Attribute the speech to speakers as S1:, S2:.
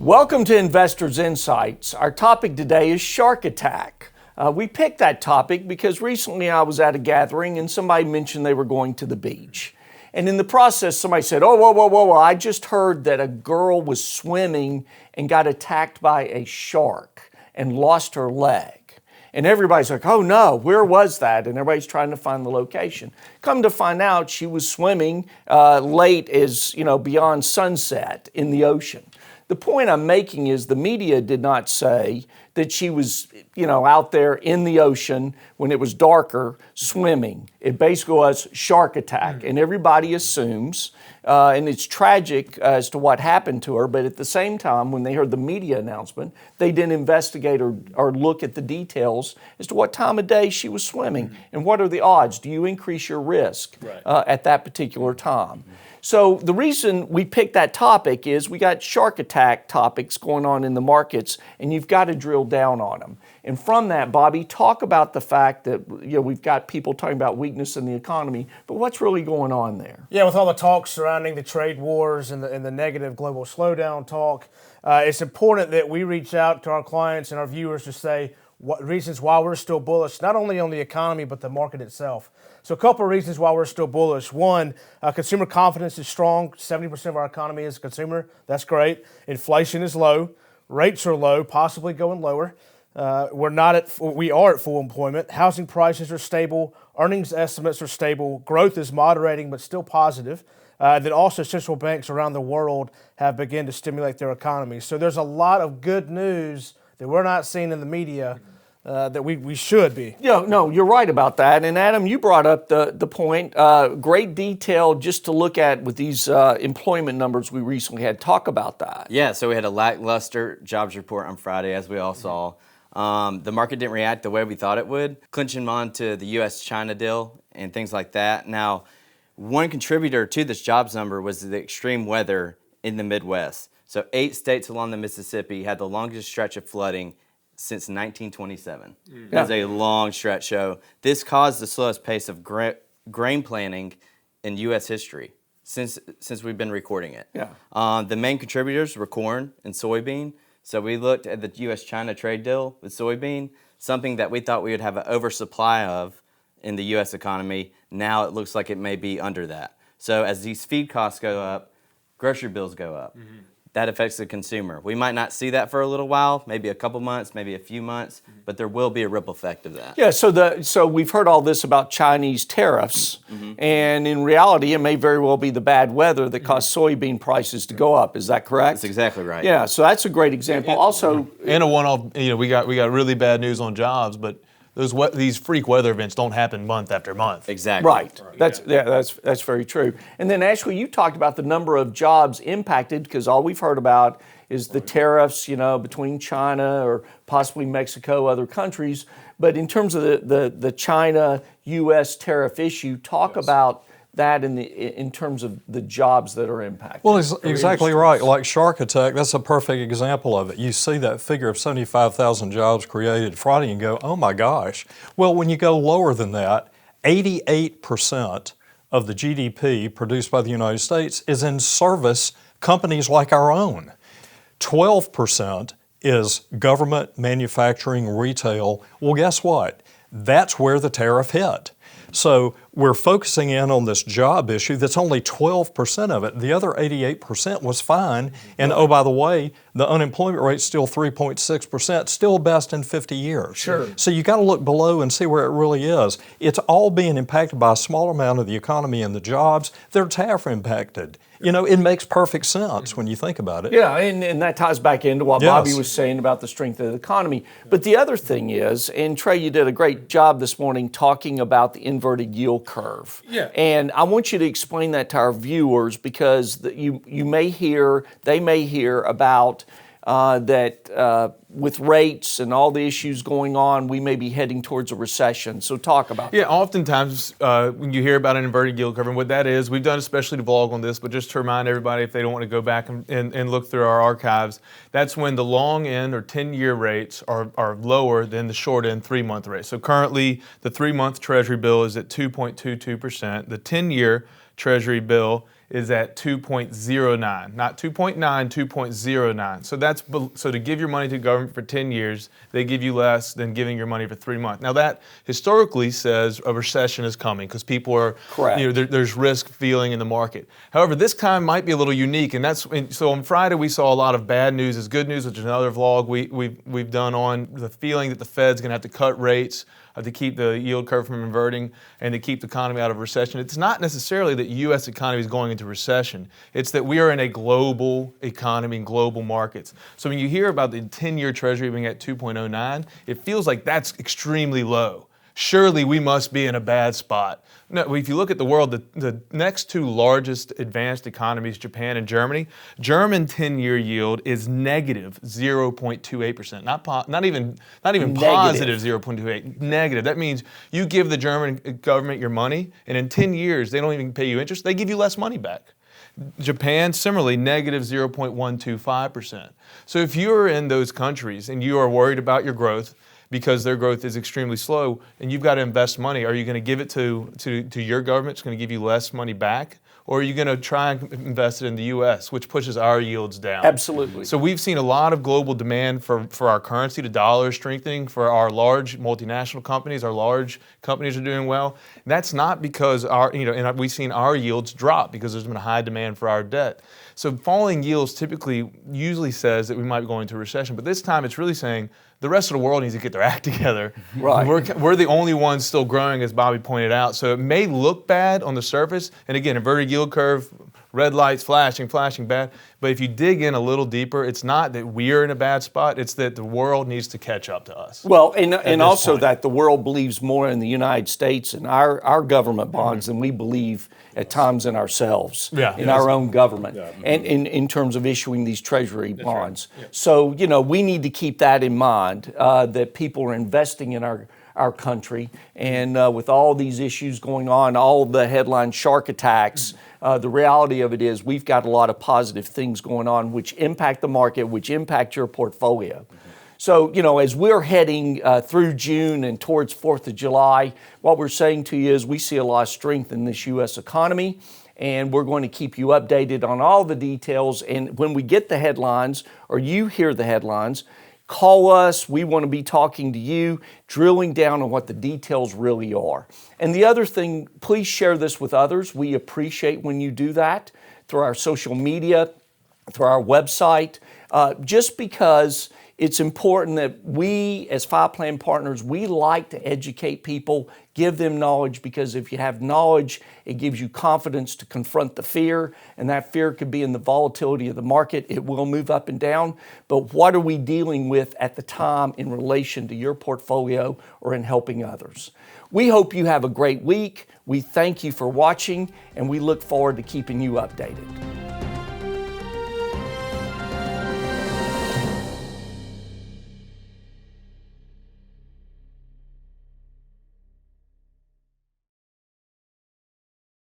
S1: Welcome to Investors Insights. Our topic today is shark attack. We picked that topic because recently I was at a gathering and somebody mentioned they were going to the beach. And in the process, somebody said, oh, whoa, I just heard that a girl was swimming and got attacked by a shark and lost her leg. And everybody's like, oh no, where was that? And everybody's trying to find the location. Come to find out, she was swimming late as, beyond sunset in the ocean. The point I'm making is the media did not say that she was, out there in the ocean when it was darker swimming. It basically was shark attack, and everybody assumes, and it's tragic as to what happened to her, but at the same time, when they heard the media announcement, they didn't investigate or look at the details as to what time of day she was swimming and what are the odds. Do you increase your risk at that particular time? So the reason we picked that topic is we got shark attack topics going on in the markets, and you've got to drill down on them. And from that, Bobby, talk about the fact that we've got people talking about weakness in the economy, but what's really going on there?
S2: Yeah, with all the talk surrounding the trade wars and the negative global slowdown talk, it's important that we reach out to our clients and our viewers to say what reasons why we're still bullish, not only on the economy, but the market itself. So a couple of reasons why we're still bullish. One, consumer confidence is strong. 70% of our economy is consumer. That's great. Inflation is low. Rates are low, possibly going lower. We are at full employment. Housing prices are stable. Earnings estimates are stable. Growth is moderating, but still positive. Then also central banks around the world have begun to stimulate their economies. So there's a lot of good news that we're not seeing in the media that we should be.
S1: No, you're right about that. And Adam, you brought up the point. Great detail just to look at with these employment numbers we recently had. Talk about that.
S3: Yeah, so we had a lackluster jobs report on Friday, as we all saw. The market didn't react the way we thought it would, clinching on to the U.S.-China deal and things like that. Now, one contributor to this jobs number was the extreme weather in the Midwest. So 8 states along the Mississippi had the longest stretch of flooding since 1927. It was a long stretch. So this caused the slowest pace of grain planting in U.S. history since we've been recording it. The main contributors were corn and soybean. So we looked at the U.S.-China trade deal with soybean, something that we thought we would have an oversupply of in the U.S. economy. Now it looks like it may be under that. So as these feed costs go up, grocery bills go up. That affects the consumer. We might not see that for a little while, maybe a couple months, maybe a few months, but there will be a ripple effect of that.
S1: Yeah, so we've heard all this about Chinese tariffs, and in reality, it may very well be the bad weather that caused soybean prices to go up. Is that correct?
S3: That's exactly right.
S1: Yeah, so that's a great example. Also,
S4: and a one-off. We got really bad news on jobs, but these freak weather events don't happen month after month.
S3: Exactly.
S1: Right. That's very true. And then Ashley, you talked about the number of jobs impacted because all we've heard about is the tariffs, between China or possibly Mexico, other countries. But in terms of the China-U.S. tariff issue, talk about that in terms of the jobs that are impacted.
S5: Well, exactly right. Like shark attack, that's a perfect example of it. You see that figure of 75,000 jobs created Friday and go, oh my gosh. Well, when you go lower than that, 88% of the GDP produced by the United States is in service companies like our own. 12% is government, manufacturing, retail. Well, guess what? That's where the tariff hit. So we're focusing in on this job issue that's only 12% of it. The other 88% was fine. And oh, by the way, the unemployment rate's still 3.6%, still best in 50 years.
S1: Sure.
S5: So you got to look below and see where it really is. It's all being impacted by a small amount of the economy and the jobs. They're tariff impacted. It makes perfect sense when you think about it.
S1: Yeah, and that ties back into what Bobby was saying about the strength of the economy. But the other thing is, and Trey, you did a great job this morning talking about the inverted yield curve.
S6: Yeah.
S1: And I want you to explain that to our viewers because they may hear about that with rates and all the issues going on, we may be heading towards a recession. So talk about that.
S6: Yeah, oftentimes when you hear about an inverted yield curve and what that is, we've done a specialty vlog on this, but just to remind everybody if they don't want to go back and look through our archives, that's when the long end or 10-year rates are lower than the short end 3-month rate. So currently the 3-month Treasury bill is at 2.22%. The 10-year Treasury bill is at 2.09, not 2.9, 2.09. So to give your money to government for 10 years, they give you less than giving your money for 3 months. Now that historically says a recession is coming because people are,
S1: Correct.
S6: there's risk feeling in the market. However, this time might be a little unique, and so on Friday we saw a lot of bad news as good news, which is another vlog we've done on the feeling that the Fed's going to have to cut rates to keep the yield curve from inverting and to keep the economy out of recession. It's not necessarily that U.S. economy is going into recession. It's that we are in a global economy and global markets. So when you hear about the 10-year Treasury being at 2.09, it feels like that's extremely low. Surely we must be in a bad spot. No, if you look at the world, the next two largest advanced economies, Japan and Germany, German 10-year yield is negative 0.28%, not even positive 0.28, negative. That means you give the German government your money, and in 10 years they don't even pay you interest. They give you less money back. Japan, similarly, negative 0.125%. So if you're in those countries and you are worried about your growth, because their growth is extremely slow, and you've got to invest money. Are you going to give it to your government? It's going to give you less money back? Or are you going to try and invest it in the U.S., which pushes our yields down?
S1: Absolutely.
S6: So we've seen a lot of global demand for our currency, the dollar strengthening, for our large multinational companies. Our large companies are doing well. That's not because and we've seen our yields drop because there's been a high demand for our debt. So falling yields usually says that we might be going into a recession, but this time it's really saying the rest of the world needs to get their act together.
S1: Right.
S6: We're the only ones still growing, as Bobby pointed out. So it may look bad on the surface. And again, inverted yield curve, red lights flashing bad. But if you dig in a little deeper, it's not that we're in a bad spot. It's that the world needs to catch up to us.
S1: Well, and also that the world believes more in the United States and our government bonds than we believe at times in ourselves, in our own government, and in terms of issuing these treasury bonds. Right. So, we need to keep that in mind, that people are investing in our country. And with all these issues going on, all the headline shark attacks, the reality of it is we've got a lot of positive things going on which impact the market, which impact your portfolio. So, as we're heading through June and towards 4th of July, what we're saying to you is we see a lot of strength in this U.S. economy, and we're going to keep you updated on all the details. And when we get the headlines, or you hear the headlines, call us. We want to be talking to you, drilling down on what the details really are. And the other thing, please share this with others. We appreciate when you do that through our social media, through our website, just because it's important that we, as Five Plan partners, we like to educate people, give them knowledge, because if you have knowledge, it gives you confidence to confront the fear, and that fear could be in the volatility of the market. It will move up and down, but what are we dealing with at the time in relation to your portfolio or in helping others? We hope you have a great week. We thank you for watching, and we look forward to keeping you updated.